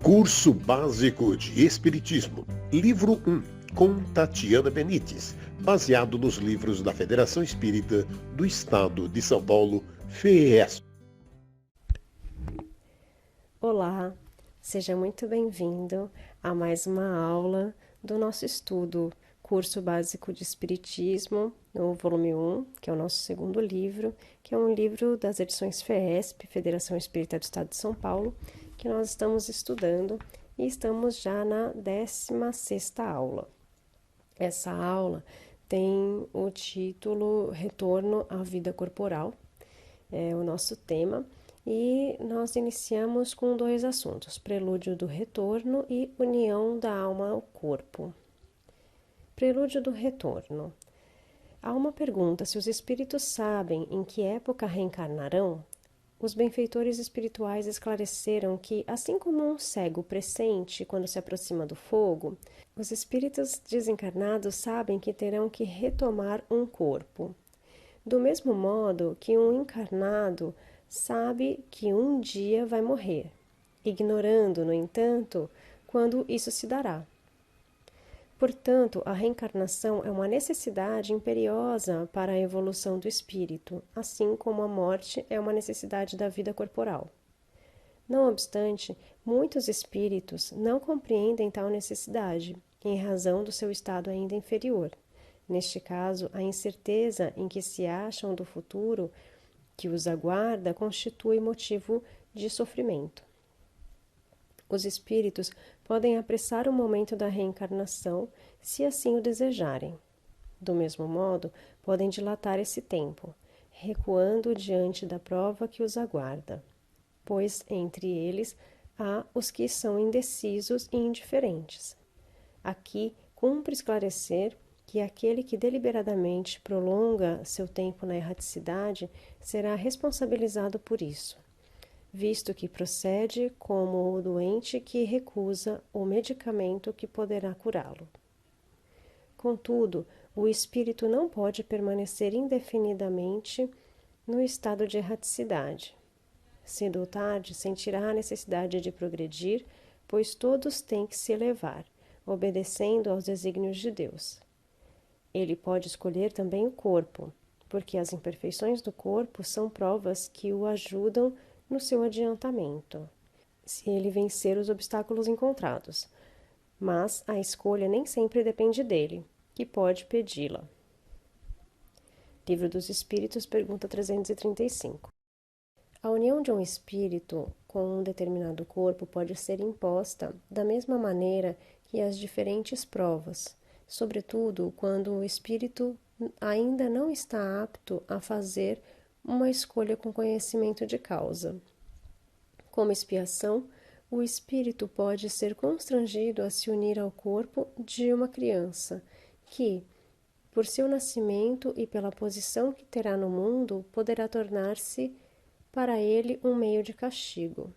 Curso Básico de Espiritismo, Livro 1, com Tatiana Benites, baseado nos livros da Federação Espírita do Estado de São Paulo, FES. Olá, seja muito bem-vindo a mais uma aula do nosso estudo Curso Básico de Espiritismo, no volume 1, que é o nosso segundo livro, que é um livro das edições FESP, Federação Espírita do Estado de São Paulo, que nós estamos estudando e estamos já na 16ª aula. Essa aula tem o título Retorno à Vida Corporal, é o nosso tema, e nós iniciamos com dois assuntos, Prelúdio do Retorno e União da Alma ao Corpo. Prelúdio do Retorno. Há uma pergunta se os espíritos sabem em que época reencarnarão. Os benfeitores espirituais esclareceram que, assim como um cego pressente quando se aproxima do fogo, os espíritos desencarnados sabem que terão que retomar um corpo. Do mesmo modo que um encarnado sabe que um dia vai morrer, ignorando, no entanto, quando isso se dará. Portanto, a reencarnação é uma necessidade imperiosa para a evolução do espírito, assim como a morte é uma necessidade da vida corporal. Não obstante, muitos espíritos não compreendem tal necessidade, em razão do seu estado ainda inferior. Neste caso, a incerteza em que se acham do futuro que os aguarda constitui motivo de sofrimento. Os espíritos podem apressar o momento da reencarnação, se assim o desejarem. Do mesmo modo, podem dilatar esse tempo, recuando diante da prova que os aguarda, pois entre eles há os que são indecisos e indiferentes. Aqui cumpre esclarecer que aquele que deliberadamente prolonga seu tempo na erraticidade será responsabilizado por isso, visto que procede como o doente que recusa o medicamento que poderá curá-lo. Contudo, o espírito não pode permanecer indefinidamente no estado de erraticidade. Cedo ou tarde sentirá a necessidade de progredir, pois todos têm que se elevar, obedecendo aos desígnios de Deus. Ele pode escolher também o corpo, porque as imperfeições do corpo são provas que o ajudam no seu adiantamento, se ele vencer os obstáculos encontrados. Mas a escolha nem sempre depende dele, que pode pedi-la. Livro dos Espíritos, pergunta 335. A união de um espírito com um determinado corpo pode ser imposta da mesma maneira que as diferentes provas, sobretudo quando o espírito ainda não está apto a fazer uma escolha com conhecimento de causa. Como expiação, o espírito pode ser constrangido a se unir ao corpo de uma criança, que, por seu nascimento e pela posição que terá no mundo, poderá tornar-se para ele um meio de castigo.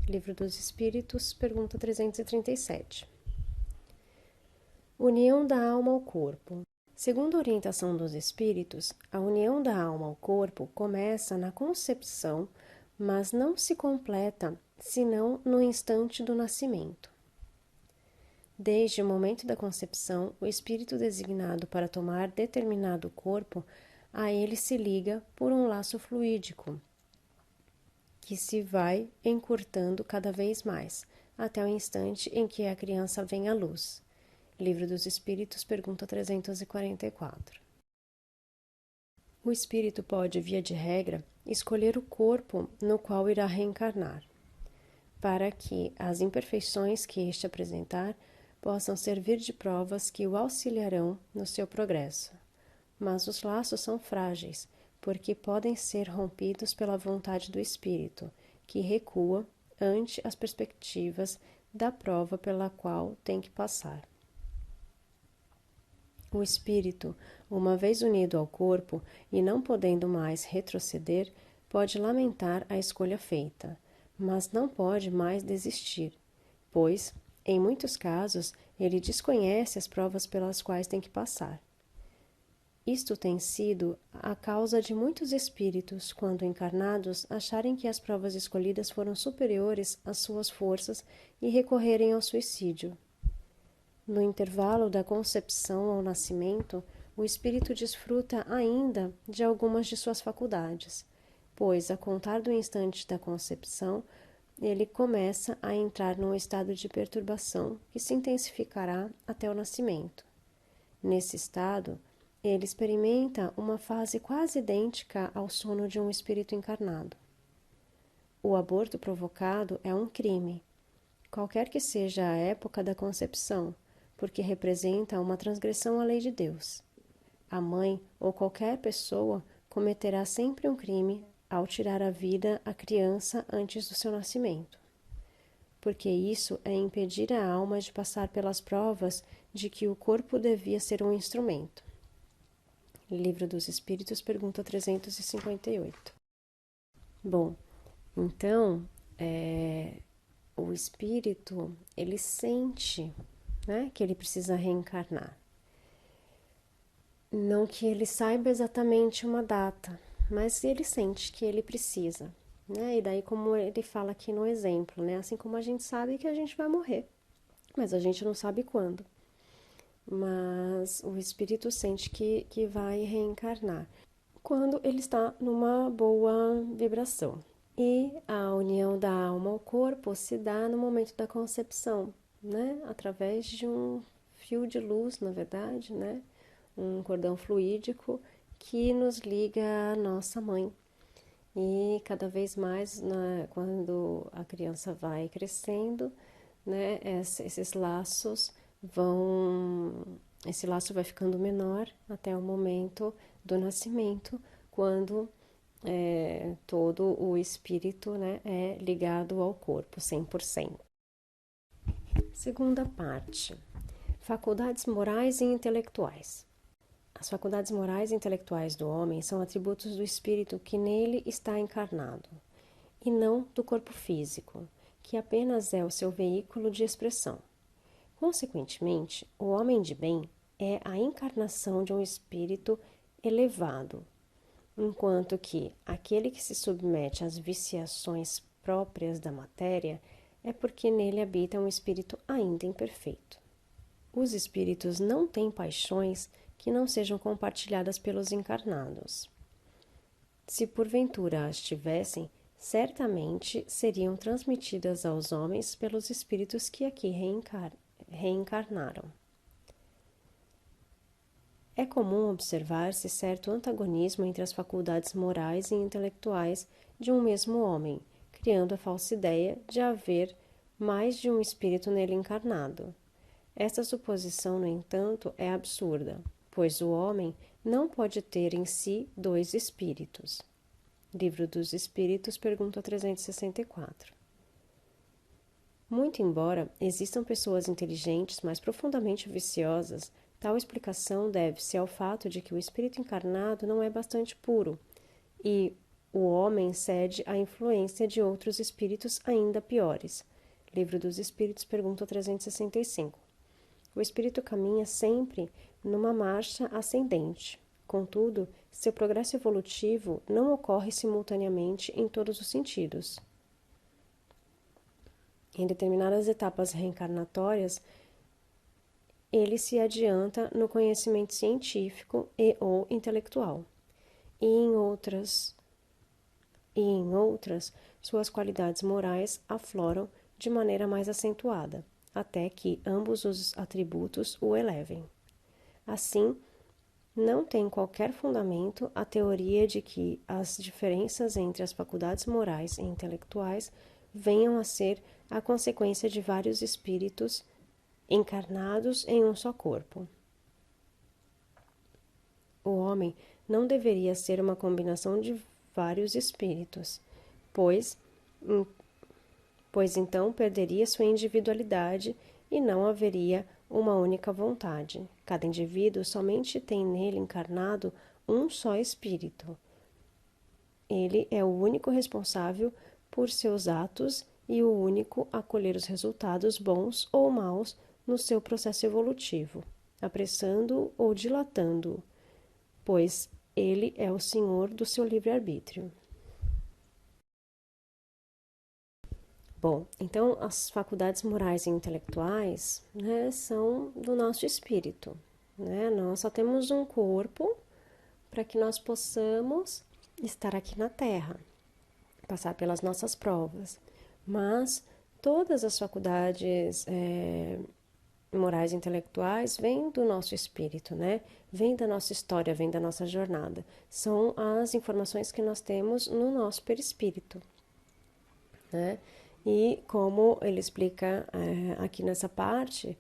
Livro dos Espíritos, pergunta 337. União da alma ao corpo. Segundo a orientação dos espíritos, a união da alma ao corpo começa na concepção, mas não se completa senão no instante do nascimento. Desde o momento da concepção, o espírito designado para tomar determinado corpo a ele se liga por um laço fluídico, que se vai encurtando cada vez mais, até o instante em que a criança vem à luz. Livro dos Espíritos, pergunta 344. O espírito pode, via de regra, escolher o corpo no qual irá reencarnar, para que as imperfeições que este apresentar possam servir de provas que o auxiliarão no seu progresso. Mas os laços são frágeis, porque podem ser rompidos pela vontade do espírito, que recua ante as perspectivas da prova pela qual tem que passar. O espírito, uma vez unido ao corpo e não podendo mais retroceder, pode lamentar a escolha feita, mas não pode mais desistir, pois, em muitos casos, ele desconhece as provas pelas quais tem que passar. Isto tem sido a causa de muitos espíritos, quando encarnados, acharem que as provas escolhidas foram superiores às suas forças e recorrerem ao suicídio. No intervalo da concepção ao nascimento, o espírito desfruta ainda de algumas de suas faculdades, pois, a contar do instante da concepção, ele começa a entrar num estado de perturbação que se intensificará até o nascimento. Nesse estado, ele experimenta uma fase quase idêntica ao sono de um espírito encarnado. O aborto provocado é um crime, qualquer que seja a época da concepção, porque representa uma transgressão à lei de Deus. A mãe ou qualquer pessoa cometerá sempre um crime ao tirar a vida à criança antes do seu nascimento, porque isso é impedir a alma de passar pelas provas de que o corpo devia ser um instrumento. Livro dos Espíritos, pergunta 358. Bom, então, o espírito, ele sente, né, que ele precisa reencarnar. Não que ele saiba exatamente uma data, mas ele sente que ele precisa, né? E daí, como ele fala aqui no exemplo, né? Assim como a gente sabe que a gente vai morrer, mas a gente não sabe quando. Mas o espírito sente que vai reencarnar quando ele está numa boa vibração. E a união da alma ao corpo se dá no momento da concepção, né? Através de um fio de luz, na verdade, né? Um cordão fluídico que nos liga à nossa mãe. E cada vez mais, né, quando a criança vai crescendo, né, esses laços esse laço vai ficando menor até o momento do nascimento, quando todo o espírito, né, é ligado ao corpo, 100%. Segunda parte, faculdades morais e intelectuais. As faculdades morais e intelectuais do homem são atributos do espírito que nele está encarnado, e não do corpo físico, que apenas é o seu veículo de expressão. Consequentemente, o homem de bem é a encarnação de um espírito elevado, enquanto que aquele que se submete às viciações próprias da matéria é porque nele habita um espírito ainda imperfeito. Os espíritos não têm paixões que não sejam compartilhadas pelos encarnados. Se porventura as tivessem, certamente seriam transmitidas aos homens pelos espíritos que aqui reencarnaram. É comum observar-se certo antagonismo entre as faculdades morais e intelectuais de um mesmo homem, criando a falsa ideia de haver mais de um espírito nele encarnado. Esta suposição, no entanto, é absurda, pois o homem não pode ter em si dois espíritos. Livro dos Espíritos, pergunta 364. Muito embora existam pessoas inteligentes, mas profundamente viciosas, tal explicação deve-se ao fato de que o espírito encarnado não é bastante puro e o homem cede à influência de outros espíritos ainda piores. Livro dos Espíritos, pergunta 365. O espírito caminha sempre numa marcha ascendente. Contudo, seu progresso evolutivo não ocorre simultaneamente em todos os sentidos. Em determinadas etapas reencarnatórias, ele se adianta no conhecimento científico e ou intelectual, e em outras, suas qualidades morais afloram de maneira mais acentuada, até que ambos os atributos o elevem. Assim, não tem qualquer fundamento a teoria de que as diferenças entre as faculdades morais e intelectuais venham a ser a consequência de vários espíritos encarnados em um só corpo. O homem não deveria ser uma combinação de vários espíritos, pois então perderia sua individualidade e não haveria uma única vontade. Cada indivíduo somente tem nele encarnado um só espírito. Ele é o único responsável por seus atos e o único a colher os resultados bons ou maus no seu processo evolutivo, apressando ou dilatando-o, pois ele é o senhor do seu livre-arbítrio. Bom, então as faculdades morais e intelectuais, né, são do nosso espírito, né? Nós só temos um corpo para que nós possamos estar aqui na Terra, passar pelas nossas provas, mas todas as faculdades morais e intelectuais vêm do nosso espírito, né? Vêm da nossa história, vêm da nossa jornada. São as informações que nós temos no nosso perispírito, né? E como ele explica aqui nessa parte,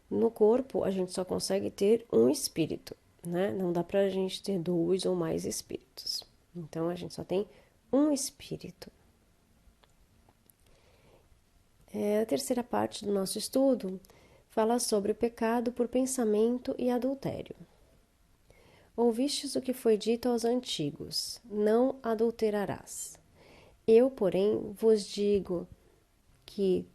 no corpo a gente só consegue ter um espírito, né? Não dá pra gente ter dois ou mais espíritos. Então a gente só tem um espírito. A terceira parte do nosso estudo fala sobre o pecado por pensamento e adultério. Ouvistes o que foi dito aos antigos: não adulterarás. Eu, porém, vos digo que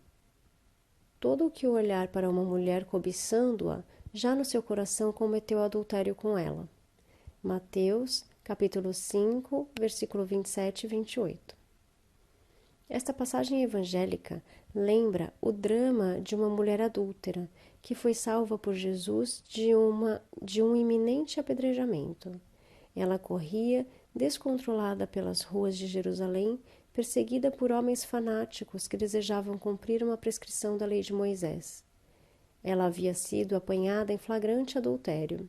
todo o que olhar para uma mulher cobiçando-a, já no seu coração cometeu adultério com ela. Mateus, capítulo 5, versículo 27 e 28. Esta passagem evangélica lembra o drama de uma mulher adúltera que foi salva por Jesus de um iminente apedrejamento. Ela corria, descontrolada pelas ruas de Jerusalém, perseguida por homens fanáticos que desejavam cumprir uma prescrição da lei de Moisés. Ela havia sido apanhada em flagrante adultério,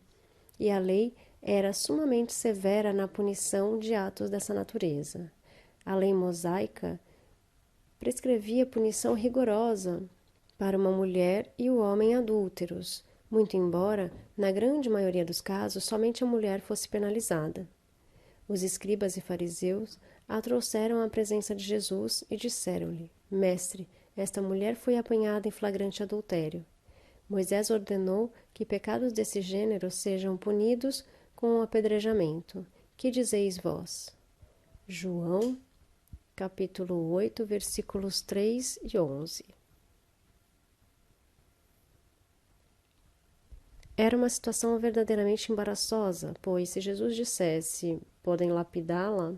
e a lei era sumamente severa na punição de atos dessa natureza. A lei mosaica prescrevia punição rigorosa para uma mulher e o homem adúlteros, muito embora, na grande maioria dos casos, somente a mulher fosse penalizada. Os escribas e fariseus a trouxeram à presença de Jesus e disseram-lhe: Mestre, esta mulher foi apanhada em flagrante adultério. Moisés ordenou que pecados desse gênero sejam punidos com o apedrejamento. Que dizeis vós? João, capítulo 8, versículos 3 e 11. Era uma situação verdadeiramente embaraçosa, pois se Jesus dissesse, podem lapidá-la,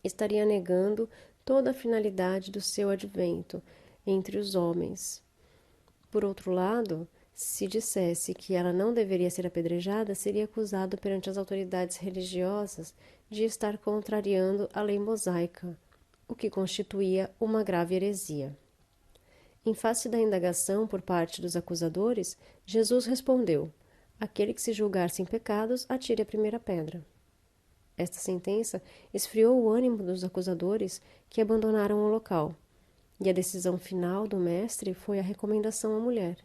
estaria negando toda a finalidade do seu advento entre os homens. Por outro lado, se dissesse que ela não deveria ser apedrejada, seria acusado perante as autoridades religiosas de estar contrariando a lei mosaica, o que constituía uma grave heresia. Em face da indagação por parte dos acusadores, Jesus respondeu: aquele que se julgar sem pecados, atire a primeira pedra. Esta sentença esfriou o ânimo dos acusadores, que abandonaram o local, e a decisão final do mestre foi a recomendação à mulher: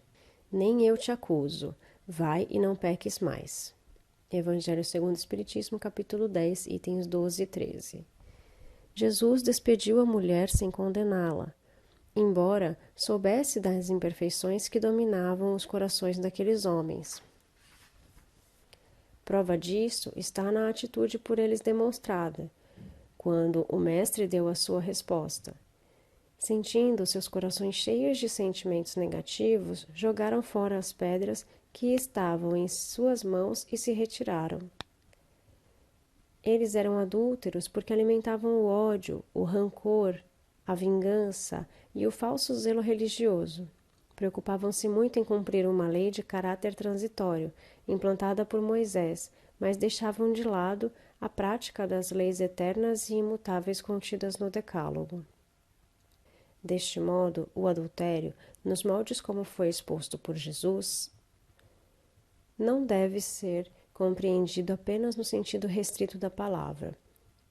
nem eu te acuso, vai e não peques mais. Evangelho segundo o Espiritismo, capítulo 10, itens 12 e 13. Jesus despediu a mulher sem condená-la, embora soubesse das imperfeições que dominavam os corações daqueles homens. Prova disso está na atitude por eles demonstrada, quando o mestre deu a sua resposta. Sentindo seus corações cheios de sentimentos negativos, jogaram fora as pedras que estavam em suas mãos e se retiraram. Eles eram adúlteros porque alimentavam o ódio, o rancor, a vingança e o falso zelo religioso. Preocupavam-se muito em cumprir uma lei de caráter transitório, implantada por Moisés, mas deixavam de lado a prática das leis eternas e imutáveis contidas no Decálogo. Deste modo, o adultério, nos moldes como foi exposto por Jesus, não deve ser compreendido apenas no sentido restrito da palavra,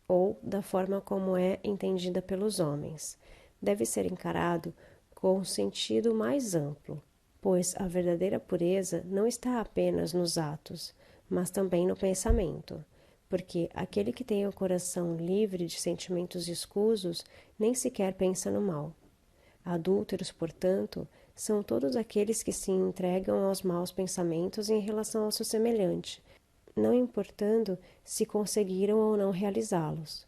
ou da forma como é entendida pelos homens. Deve ser encarado com um sentido mais amplo, pois a verdadeira pureza não está apenas nos atos, mas também no pensamento, porque aquele que tem o coração livre de sentimentos escusos nem sequer pensa no mal. Adúlteros, portanto, são todos aqueles que se entregam aos maus pensamentos em relação ao seu semelhante, não importando se conseguiram ou não realizá-los.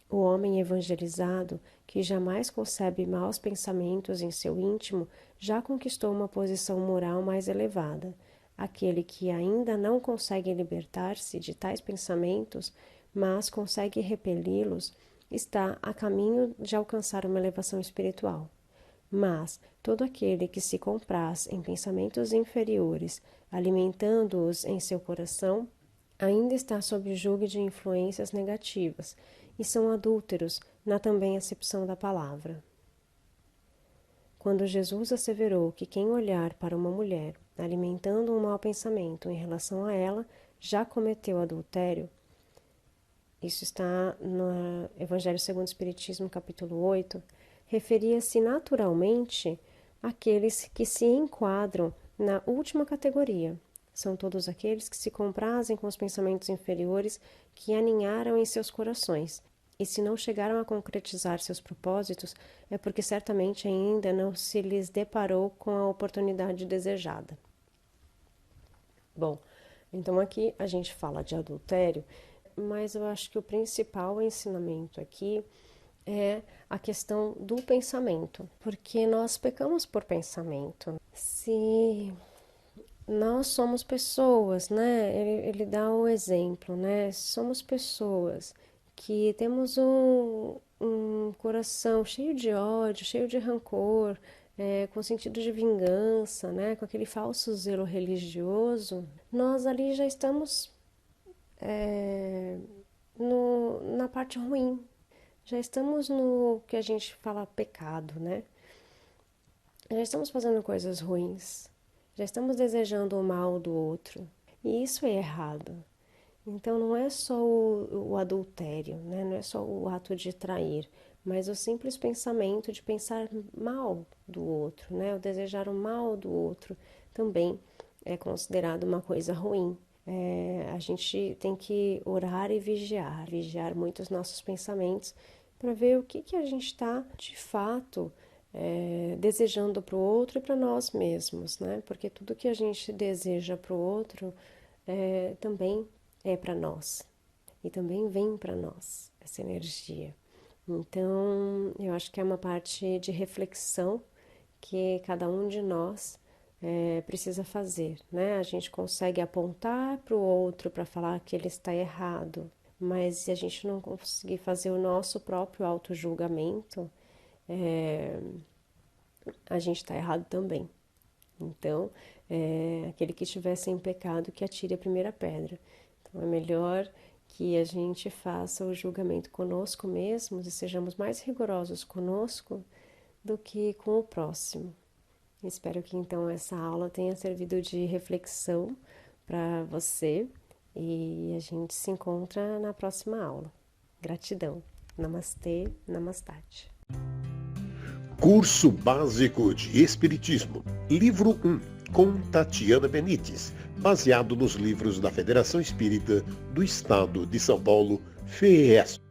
O homem evangelizado, que jamais concebe maus pensamentos em seu íntimo, já conquistou uma posição moral mais elevada. Aquele que ainda não consegue libertar-se de tais pensamentos, mas consegue repeli-los, está a caminho de alcançar uma elevação espiritual. Mas todo aquele que se compraz em pensamentos inferiores, alimentando-os em seu coração, ainda está sob o jugo de influências negativas e são adúlteros na também acepção da palavra. Quando Jesus asseverou que quem olhar para uma mulher alimentando um mau pensamento em relação a ela já cometeu adultério, isso está no Evangelho segundo o Espiritismo, capítulo 8, referia-se naturalmente àqueles que se enquadram na última categoria. São todos aqueles que se comprazem com os pensamentos inferiores que aninharam em seus corações. E se não chegaram a concretizar seus propósitos, é porque certamente ainda não se lhes deparou com a oportunidade desejada. Bom, então aqui a gente fala de adultério, mas eu acho que o principal ensinamento aqui é a questão do pensamento, porque nós pecamos por pensamento. Se nós somos pessoas, né? Ele dá um exemplo, né? Somos pessoas que temos um coração cheio de ódio, cheio de rancor, com sentido de vingança, né? Com aquele falso zelo religioso, nós ali já estamos na parte ruim, já estamos no que a gente fala pecado, né? Já estamos fazendo coisas ruins, já estamos desejando o mal do outro, e isso é errado. Então não é só o adultério, né? Não é só o ato de trair, mas o simples pensamento de pensar mal do outro, né? O desejar o mal do outro também é considerado uma coisa ruim. A gente tem que orar e vigiar muito os nossos pensamentos para ver o que a gente está de fato desejando para o outro e para nós mesmos, né? Porque tudo que a gente deseja para o outro também é para nós e também vem para nós essa energia. Então, eu acho que é uma parte de reflexão que cada um de nós precisa fazer, né? A gente consegue apontar para o outro para falar que ele está errado, mas se a gente não conseguir fazer o nosso próprio auto-julgamento, a gente está errado também. Então, aquele que estiver sem pecado, que atire a primeira pedra. Então, é melhor que a gente faça o julgamento conosco mesmos e sejamos mais rigorosos conosco do que com o próximo. Espero que então essa aula tenha servido de reflexão para você e a gente se encontra na próxima aula. Gratidão. Namastê, Namastate. Curso Básico de Espiritismo, livro 1, com Tatiana Benites, baseado nos livros da Federação Espírita do Estado de São Paulo, FES.